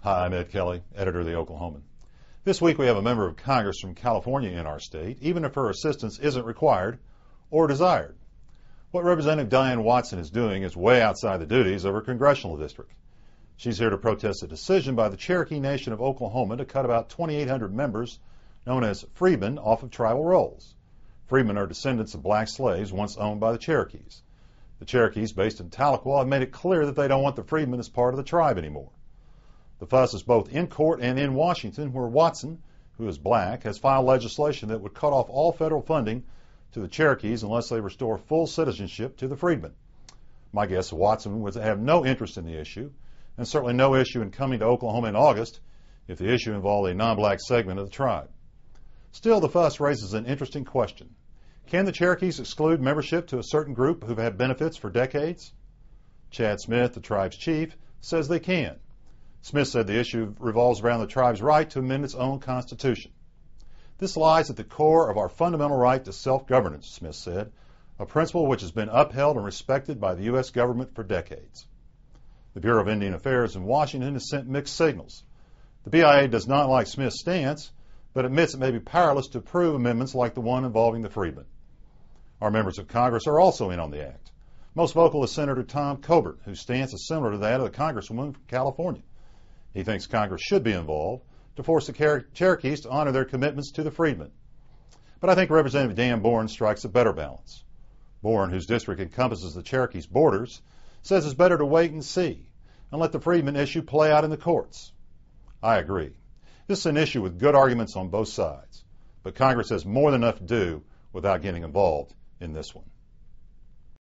Hi, I'm Ed Kelley, editor of the Oklahoman. This week we have a member of Congress from California in our state, even if her assistance isn't required or desired. What Representative Diane Watson is doing is way outside the duties of her congressional district. She's here to protest a decision by the Cherokee Nation of Oklahoma to cut about 2,800 members, known as Freedmen, off of tribal rolls. Freedmen are descendants of black slaves once owned by the Cherokees. The Cherokees, based in Tahlequah, have made it clear that they don't want the Freedmen as part of the tribe anymore. The fuss is both in court and in Washington, where Watson, who is black, has filed legislation that would cut off all federal funding to the Cherokees unless they restore full citizenship to the Freedmen. My guess is Watson would have no interest in the issue, and certainly no issue in coming to Oklahoma in August if the issue involved a non-black segment of the tribe. Still, the fuss raises an interesting question. Can the Cherokees exclude membership to a certain group who've had benefits for decades? Chad Smith, the tribe's chief, says they can. Smith said the issue revolves around the tribe's right to amend its own constitution. This lies at the core of our fundamental right to self-governance, Smith said, a principle which has been upheld and respected by the U.S. government for decades. The Bureau of Indian Affairs in Washington has sent mixed signals. The BIA does not like Smith's stance, but admits it may be powerless to approve amendments like the one involving the Freedmen. Our members of Congress are also in on the act. Most vocal is Senator Tom Cobert, whose stance is similar to that of the Congresswoman from California. He thinks Congress should be involved to force the Cherokees to honor their commitments to the Freedmen. But I think Representative Dan Bourne strikes a better balance. Bourne, whose district encompasses the Cherokees' borders, says it's better to wait and see and let the Freedmen issue play out in the courts. I agree. This is an issue with good arguments on both sides, but Congress has more than enough to do without getting involved in this one.